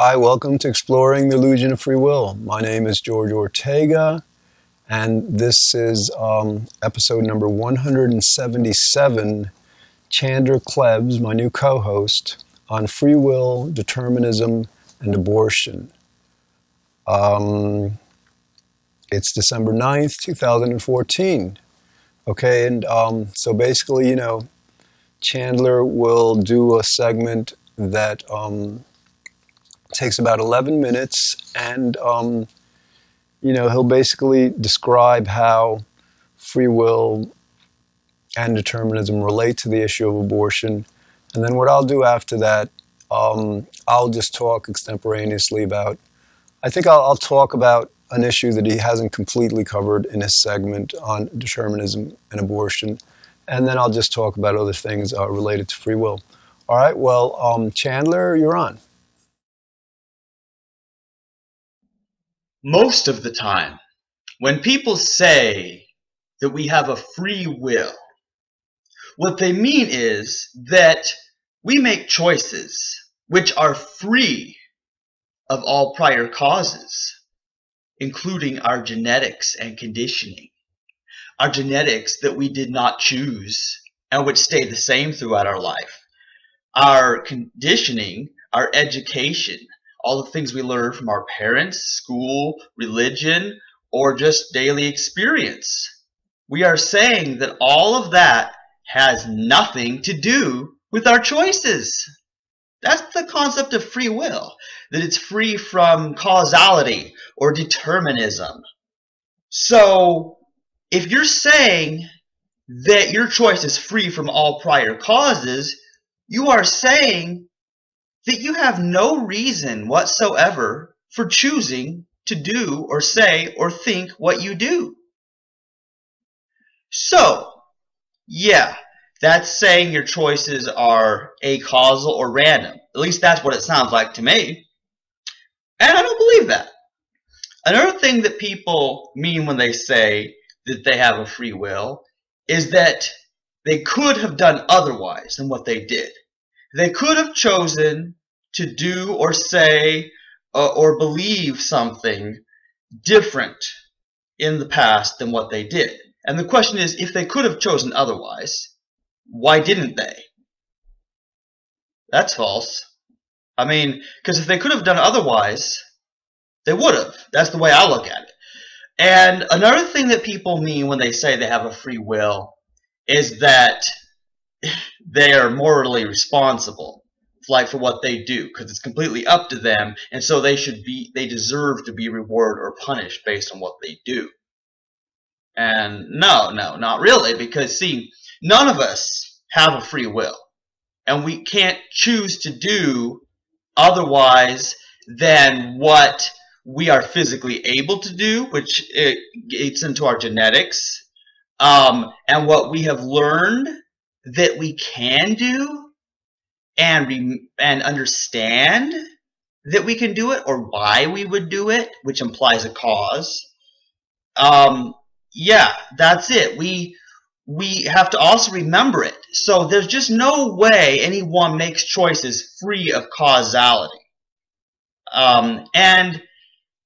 Hi, welcome to Exploring the Illusion of Free Will. My name is George Ortega, and this is episode number 177, Chandler Klebs, my new co-host, on free will, determinism, and abortion. It's December 9th, 2014. Okay, and so basically, Chandler will do a segment that takes about 11 minutes, and he'll basically describe how free will and determinism relate to the issue of abortion. And then what I'll do after that, I'll just talk extemporaneously about, I think I'll talk about an issue that he hasn't completely covered in his segment on determinism and abortion, and then I'll just talk about other things related to free will. All right, well, Chandler, you're on. Most of the time, when people say that we have a free will, what they mean is that we make choices which are free of all prior causes, including our genetics and conditioning. Our genetics that we did not choose and which stay the same throughout our life. Our conditioning, our education, all the things we learn from our parents, school, religion, or just daily experience. We are saying that all of that has nothing to do with our choices. That's the concept of free will, that it's free from causality or determinism. So, if you're saying that your choice is free from all prior causes, you are saying that you have no reason whatsoever for choosing to do or say or think what you do. So, yeah, that's saying your choices are acausal or random. At least that's what it sounds like to me. And I don't believe that. Another thing that people mean when they say that they have a free will is that they could have done otherwise than what they did. They could have chosen to do or say or believe something different in the past than what they did. And the question is, if they could have chosen otherwise, why didn't they? That's false. I mean, because if they could have done otherwise, they would have. That's the way I look at it. And another thing that people mean when they say they have a free will is that they are morally responsible, like for what they do, because it's completely up to them, and so they deserve to be rewarded or punished based on what they do. And no, not really, because see, none of us have a free will, and we can't choose to do otherwise than what we are physically able to do, which it gets into our genetics, and what we have learned that we can do, and understand that we can do it, or why we would do it, which implies a cause. Yeah, that's it. We have to also remember it. So there's just no way anyone makes choices free of causality. And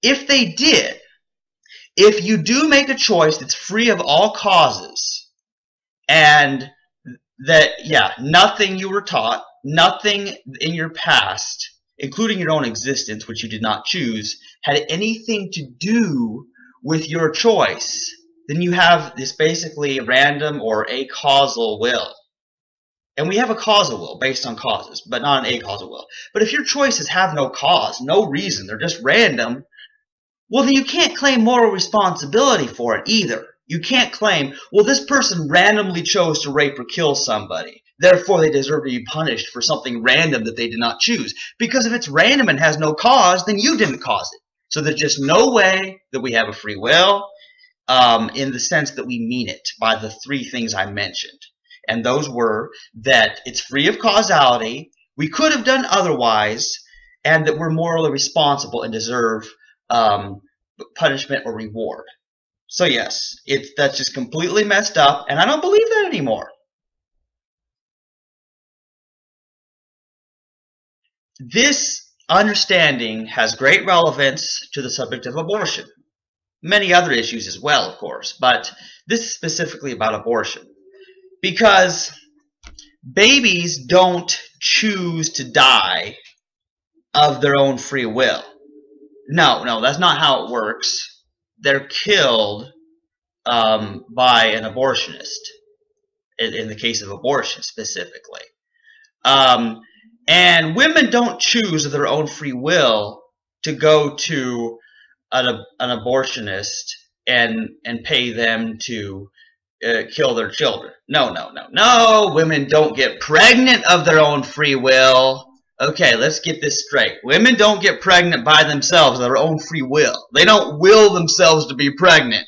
if they did, if you do make a choice that's free of all causes, and that, yeah, nothing you were taught, nothing in your past, including your own existence, which you did not choose, had anything to do with your choice, then you have this basically random or acausal will. And we have a causal will based on causes, but not an acausal will. But if your choices have no cause, no reason, they're just random, well, then you can't claim moral responsibility for it either. You can't claim, well, this person randomly chose to rape or kill somebody, therefore they deserve to be punished for something random that they did not choose. Because if it's random and has no cause, then you didn't cause it. So there's just no way that we have a free will in the sense that we mean it by the three things I mentioned. And those were that it's free of causality, we could have done otherwise, and that we're morally responsible and deserve punishment or reward. So yes, that's just completely messed up, and I don't believe that anymore. This understanding has great relevance to the subject of abortion. Many other issues as well, of course, but this is specifically about abortion. Because babies don't choose to die of their own free will. No, that's not how it works. They're killed by an abortionist, in the case of abortion specifically. And women don't choose of their own free will to go to an abortionist and pay them to kill their children. No. Women don't get pregnant of their own free will. Okay, let's get this straight. Women don't get pregnant by themselves of their own free will. They don't will themselves to be pregnant.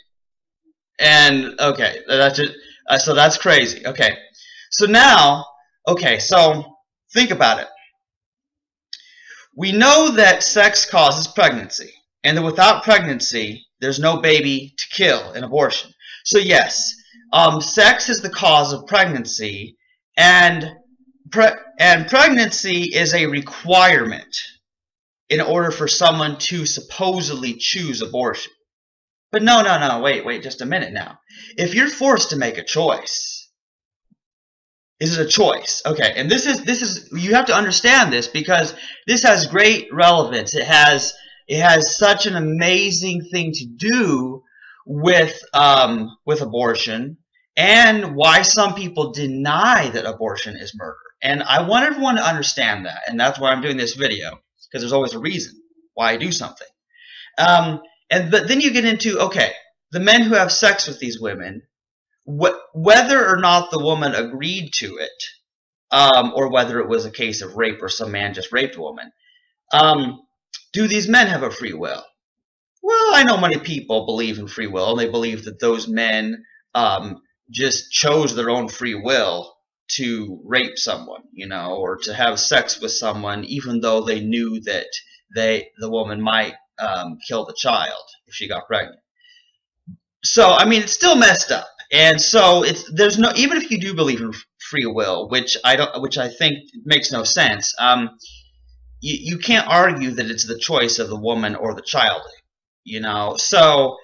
And, okay, that's it. So that's crazy. Okay, so now, so think about it. We know that sex causes pregnancy, and that without pregnancy, there's no baby to kill in abortion. So yes, sex is the cause of pregnancy, and pregnancy is a requirement in order for someone to supposedly choose abortion. But no, wait just a minute now. If you're forced to make a choice, is it a choice? Okay, and this is you have to understand this because this has great relevance. It has such an amazing thing to do with abortion and why some people deny that abortion is murder. And I want everyone to understand that, and that's why I'm doing this video, because there's always a reason why I do something. But then you get into, okay, the men who have sex with these women, whether or not the woman agreed to it, or whether it was a case of rape or some man just raped a woman, do these men have a free will? Well, I know many people believe in free will. They believe that those men just chose their own free will to rape someone, or to have sex with someone, even though they knew that the woman might kill the child if she got pregnant. So, I mean, it's still messed up. And so there's no, even if you do believe in free will, which I think makes no sense, you can't argue that it's the choice of the woman or the child, So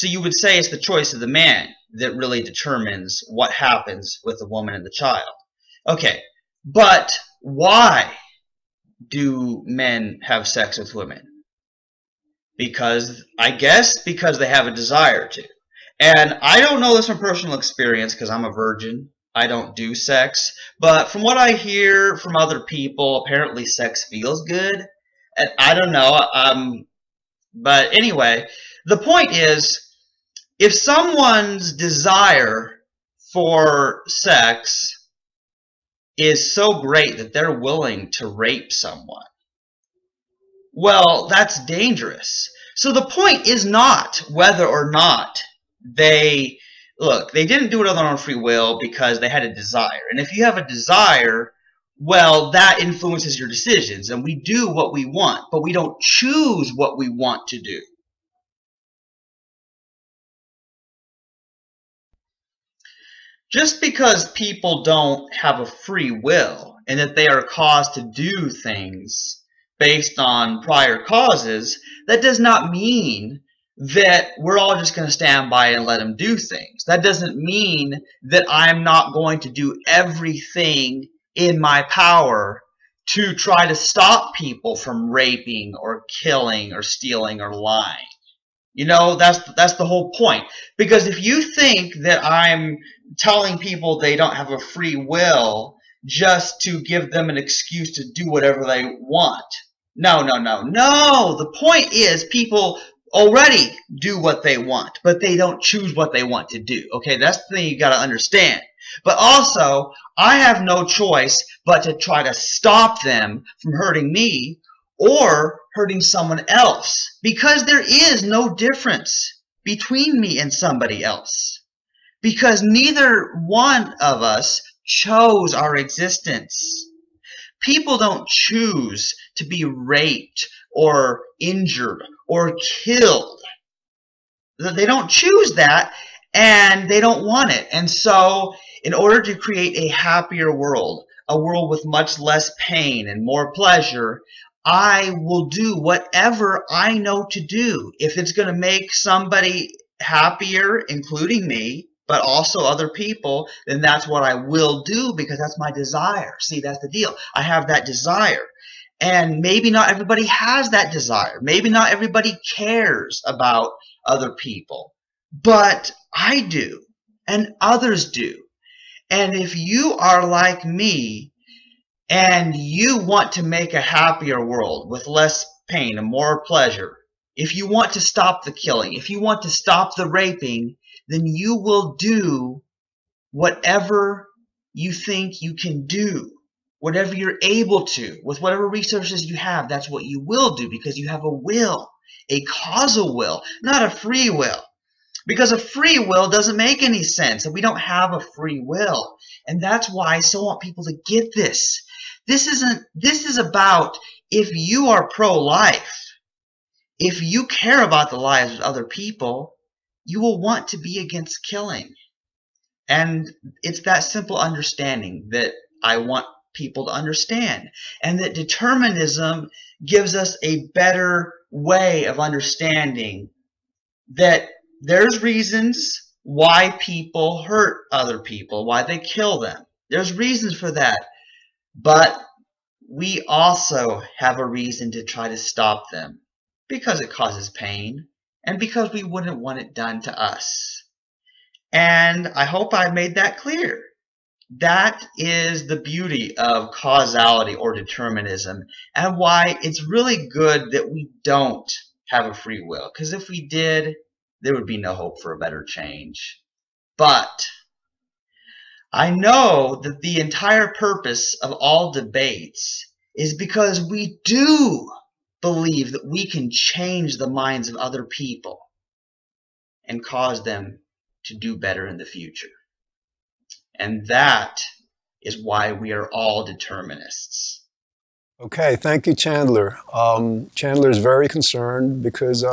you would say it's the choice of the man that really determines what happens with the woman and the child. Okay, but why do men have sex with women? I guess because they have a desire to. And I don't know this from personal experience because I'm a virgin. I don't do sex. But from what I hear from other people, apparently sex feels good. And I don't know. But anyway, the point is, if someone's desire for sex is so great that they're willing to rape someone, well, that's dangerous. So the point is not whether or not they didn't do it on their own free will because they had a desire. And if you have a desire, well, that influences your decisions. And we do what we want, but we don't choose what we want to do. Just because people don't have a free will and that they are caused to do things based on prior causes, that does not mean that we're all just going to stand by and let them do things. That doesn't mean that I'm not going to do everything in my power to try to stop people from raping or killing or stealing or lying. That's the whole point. Because if you think that I'm telling people they don't have a free will just to give them an excuse to do whatever they want, no. The point is people already do what they want, but they don't choose what they want to do. Okay, that's the thing you got to understand. But also, I have no choice but to try to stop them from hurting me or hurting someone else, because there is no difference between me and somebody else, because neither one of us chose our existence. People don't choose to be raped or injured or killed. They don't choose that, and they don't want it. And so, in order to create a happier world, a world with much less pain and more pleasure, I will do whatever I know to do. If it's going to make somebody happier, including me, but also other people, then that's what I will do because that's my desire. See, that's the deal. I have that desire. And maybe not everybody has that desire. Maybe not everybody cares about other people. But I do. And others do. And if you are like me, and you want to make a happier world with less pain and more pleasure, if you want to stop the killing, if you want to stop the raping, then you will do whatever you think you can do, whatever you're able to, with whatever resources you have. That's what you will do because you have a will, a causal will, not a free will. Because a free will doesn't make any sense, and we don't have a free will. And that's why I so want people to get this. This is about if you are pro-life, if you care about the lives of other people, you will want to be against killing. And it's that simple understanding that I want people to understand. And that determinism gives us a better way of understanding that there's reasons why people hurt other people, why they kill them. There's reasons for that. But we also have a reason to try to stop them because it causes pain and because we wouldn't want it done to us. And I hope I made that clear. That is the beauty of causality or determinism and why it's really good that we don't have a free will. Because if we did, there would be no hope for a better change. But I know that the entire purpose of all debates is because we do believe that we can change the minds of other people and cause them to do better in the future. And that is why we are all determinists. Okay, thank you, Chandler. Chandler is very concerned because,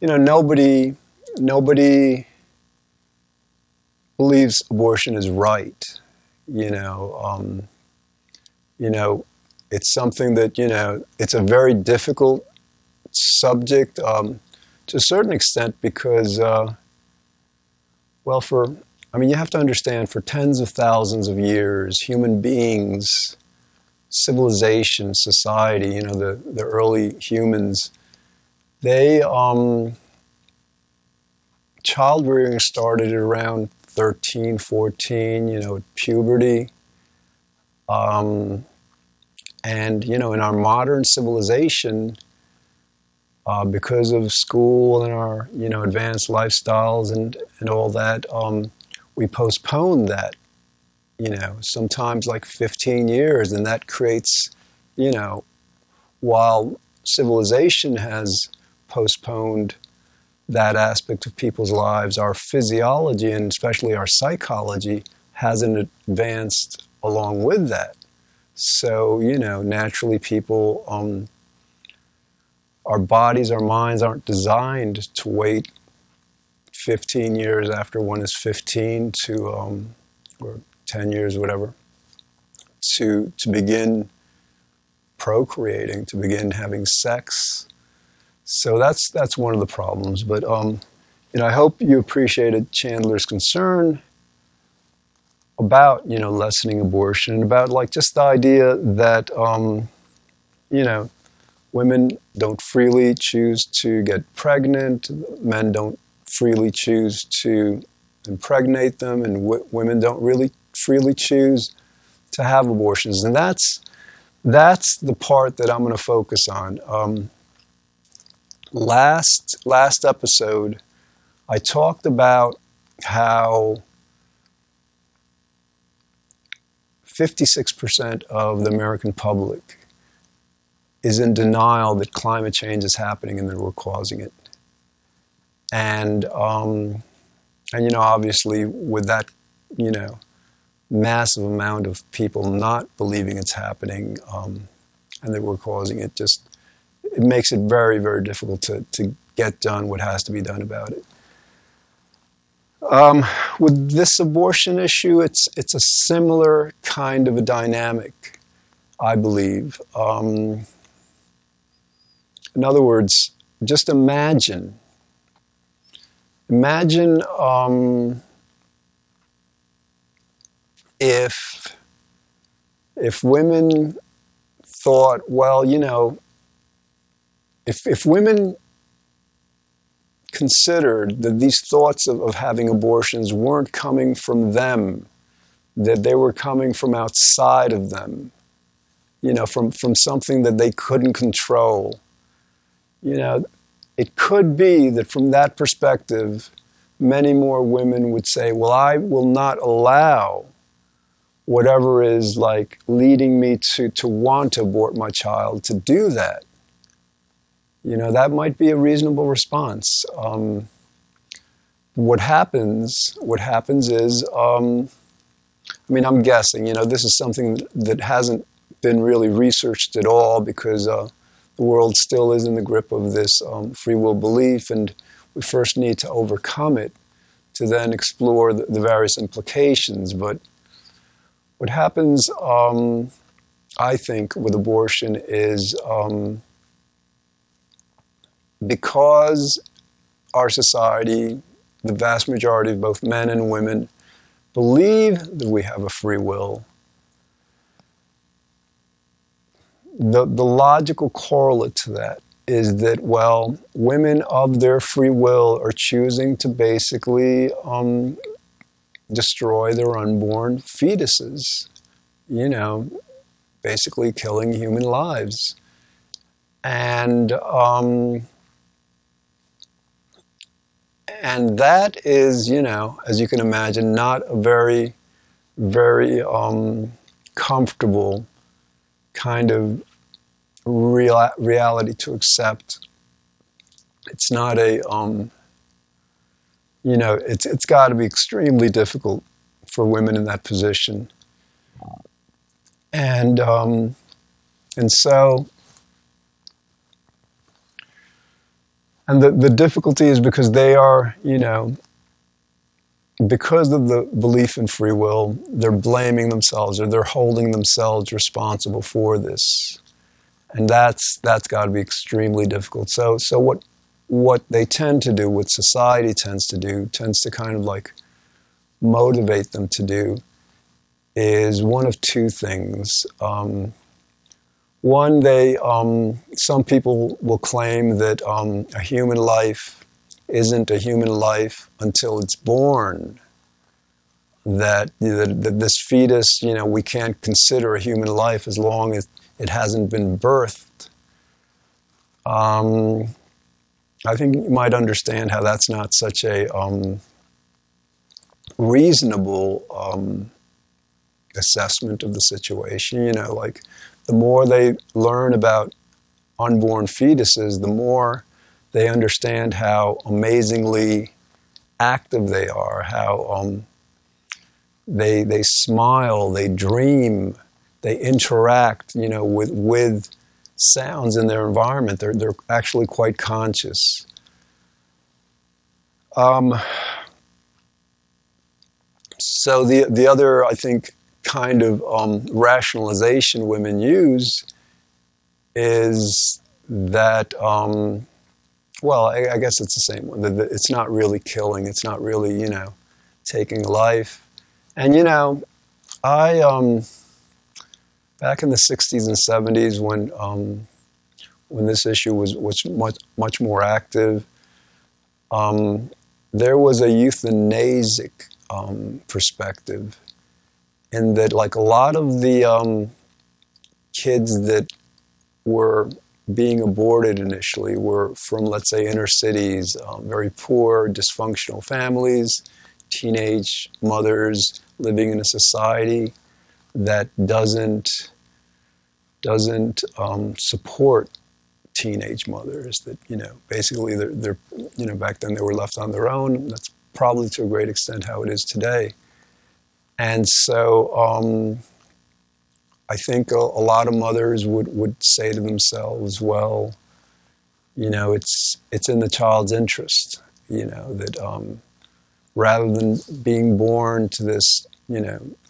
nobody believes abortion is right. It's something that, it's a very difficult subject to a certain extent because, you have to understand for tens of thousands of years, human beings, civilization, society, the early humans, they, child rearing started at around 13, 14, puberty. And, in our modern civilization, because of school and our, advanced lifestyles and all that, we postpone that, sometimes like 15 years. And that creates, while civilization has postponed that aspect of people's lives, our physiology and especially our psychology hasn't advanced along with that. So, naturally people, our bodies, our minds aren't designed to wait 15 years after one is 15 to, or 10 years, whatever, to begin procreating, to begin having sex. So that's one of the problems. But, I hope you appreciated Chandler's concern about, lessening abortion, and about just the idea that, women don't freely choose to get pregnant, men don't freely choose to impregnate them, and women don't really freely choose to have abortions. And that's the part that I'm going to focus on. Last episode, I talked about how 56% of the American public is in denial that climate change is happening and that we're causing it. And obviously with that, massive amount of people not believing it's happening and that we're causing it, it makes it very, very difficult to get done what has to be done about it. With this abortion issue, it's a similar kind of a dynamic, I believe. In other words, just imagine if women thought, well, if women considered that these thoughts of having abortions weren't coming from them, that they were coming from outside of them, from something that they couldn't control. It could be that from that perspective, many more women would say, well, I will not allow whatever is like leading me to want to abort my child to do that. That might be a reasonable response. What happens is, I'm guessing, this is something that hasn't been really researched at all because the world still is in the grip of this free will belief, and we first need to overcome it to then explore the various implications. But what happens, I think, with abortion is because our society, the vast majority of both men and women, believe that we have a free will, the logical correlate to that is that, well, women of their free will are choosing to basically destroy their unborn fetuses, basically killing human lives. And that is, as you can imagine, not a very, very comfortable kind of reality to accept. It's not a, it's got to be extremely difficult for women in that position. And so, and the difficulty is because they are, because of the belief in free will, they're blaming themselves or they're holding themselves responsible for this. And that's got to be extremely difficult. So what they tend to do, what society tends to kind of like motivate them to do, is one of two things. One, some people will claim that a human life isn't a human life until it's born. That this fetus, we can't consider a human life as long as it hasn't been birthed. I think you might understand how that's not such a reasonable assessment of the situation. Like the more they learn about unborn fetuses, the more they understand how amazingly active they are, how they smile, they dream, they interact, with sounds in their environment. They're actually quite conscious. So the other, I think, kind of rationalization women use is that, well, I guess it's the same one. That it's not really killing. It's not really, taking life. And, I, back in the 60s and 70s when this issue was much more active, there was a euthanasic perspective in that, like, a lot of the kids that were being aborted initially were from, let's say, inner cities, very poor, dysfunctional families, teenage mothers living in a society that doesn't support teenage mothers. That basically they're back then they were left on their own. That's probably to a great extent how it is today. And so I think a lot of mothers would say to themselves, well, it's in the child's interest, that rather than being born to this,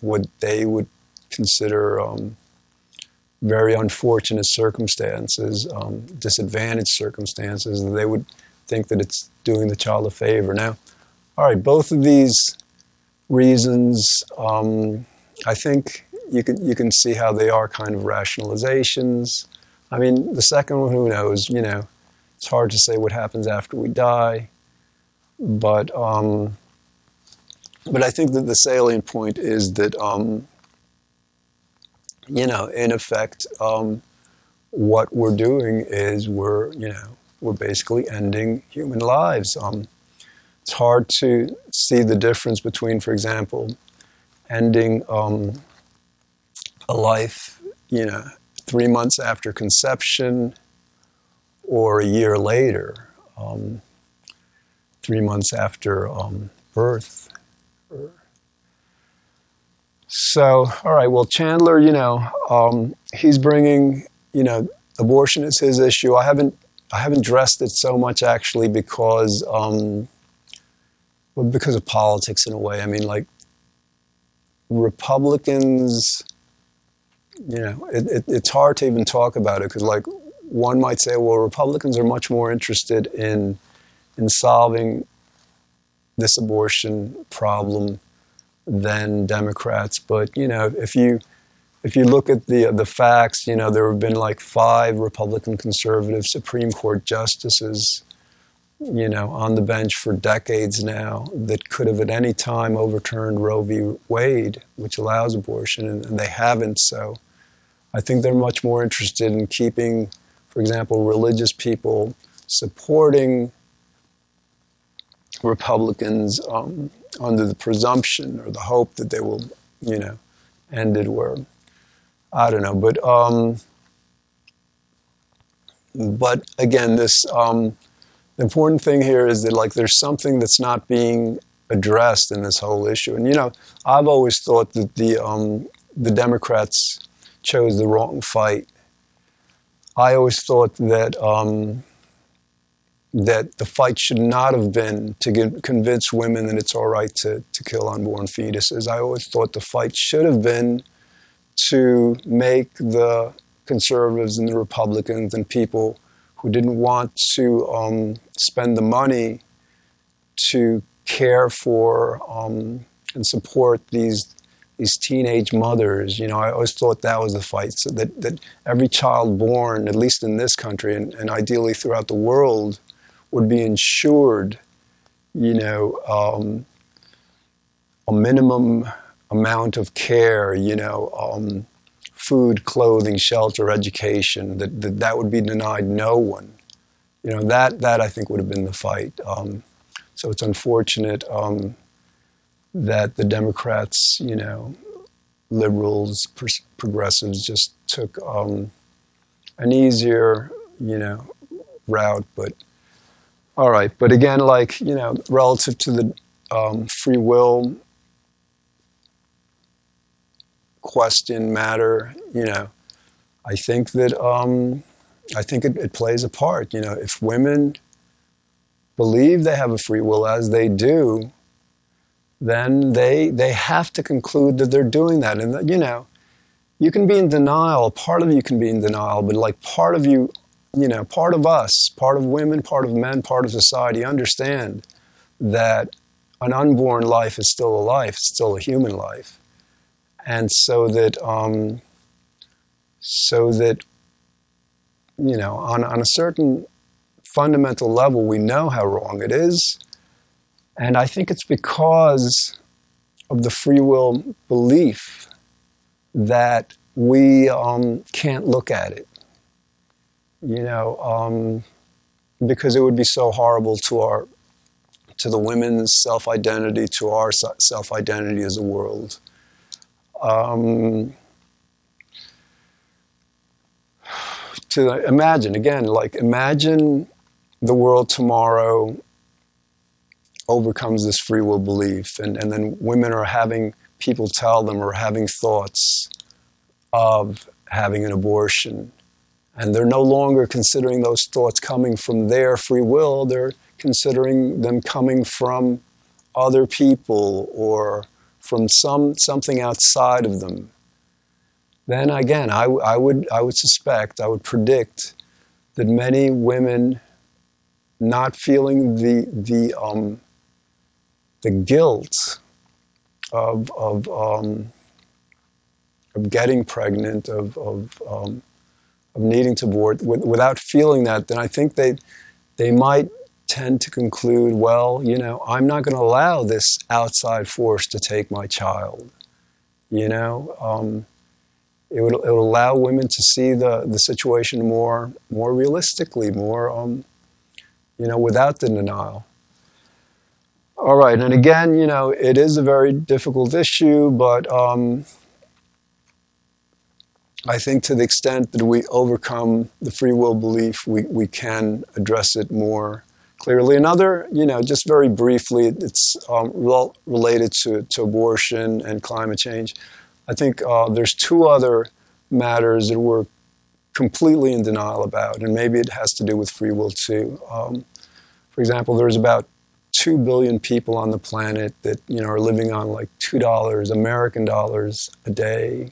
what they would consider very unfortunate circumstances, disadvantaged circumstances, they would think that it's doing the child a favor. Now, all right, both of these reasons, I think you can see how they are kind of rationalizations. I mean, the second one, who knows? You know, it's hard to say what happens after we die, but I think that the salient point is that you know, in effect, what we're doing is we're basically ending human lives. It's hard to see the difference between, for example, ending a life, 3 months after conception, or a year later, 3 months after birth. So, all right, well, Chandler, he's bringing, abortion is his issue. I haven't addressed it so much, actually, because of politics in a way. I mean, like, Republicans, it's hard to even talk about it because, like, one might say, well, Republicans are much more interested in solving this abortion problem than Democrats. But, if you look at the facts, there have been like 5 Republican conservative Supreme Court justices, on the bench for decades now that could have at any time overturned Roe v. Wade, which allows abortion, and they haven't. So I think they're much more interested in keeping, for example, religious people supporting Republicans under the presumption or the hope that they will, end it where, I don't know. But again, this, the important thing here is that, like, there's something that's not being addressed in this whole issue. And, I've always thought that the Democrats chose the wrong fight. I always thought that that the fight should not have been to convince women that it's all right to kill unborn fetuses. I always thought the fight should have been to make the conservatives and the Republicans and people who didn't want to spend the money to care for and support these teenage mothers. I always thought that was the fight, so that every child born, at least in this country and ideally throughout the world, would be insured, a minimum amount of care, food, clothing, shelter, education, that would be denied no one. That I think would have been the fight. So it's unfortunate that the Democrats, liberals, progressives just took an easier, route. But all right. But again, like, relative to the free will question matter, I think that it plays a part. If women believe they have a free will, as they do, then they have to conclude that they're doing that. And you can be in denial. Part of you can be in denial, but like part of you, part of us, part of women, part of men, part of society understand that an unborn life is still a life, it's still a human life. And so that on a certain fundamental level, we know how wrong it is. And I think it's because of the free will belief that we can't look at it. Because it would be so horrible to the women's self-identity, to our self-identity as a world. To imagine, again, imagine the world tomorrow overcomes this free will belief, and then women are having people tell them, or having thoughts of having an abortion, and they're no longer considering those thoughts coming from their free will, they're considering them coming from other people or from something outside of them. then again, I would suspect, I would predict that many women not feeling the guilt of getting pregnant, of needing to abort, without feeling that, then I think they might tend to conclude, well, you know, I'm not going to allow this outside force to take my child. You know, it would allow women to see the situation more realistically, more you know, without the denial. All right, and again, you know, it is a very difficult issue, but I think to the extent that we overcome the free will belief, we can address it more clearly. Another, you know, just very briefly, it's related to abortion and climate change. I think there's two other matters that we're completely in denial about, and maybe it has to do with free will too. For example, there's about 2 billion people on the planet that, you know, are living on like $2 American dollars a day,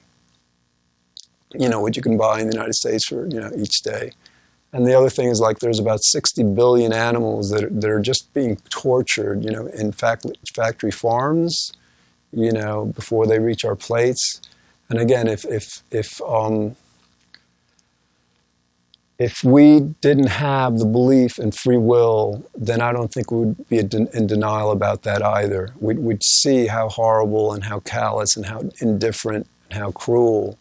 you know, what you can buy in the United States for, you know, each day. And the other thing is, like, there's about 60 billion animals that are just being tortured, you know, in factory farms, you know, before they reach our plates. And again, if we didn't have the belief in free will, then I don't think we would be in denial about that either. We'd see how horrible and how callous and how indifferent and how cruel,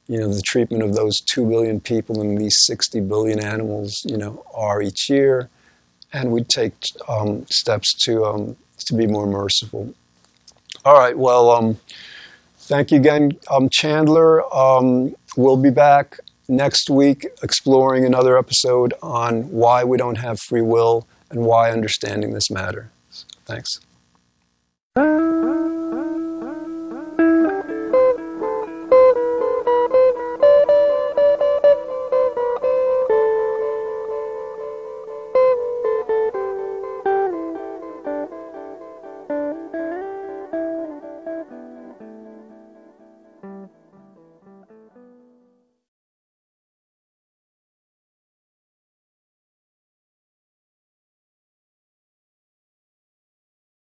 you know, the treatment of those 2 billion people and these 60 billion animals, you know, are each year, and we'd take steps to be more merciful. All right, well, thank you again, Chandler. We'll be back next week exploring another episode on why we don't have free will and why understanding this matters. Thanks.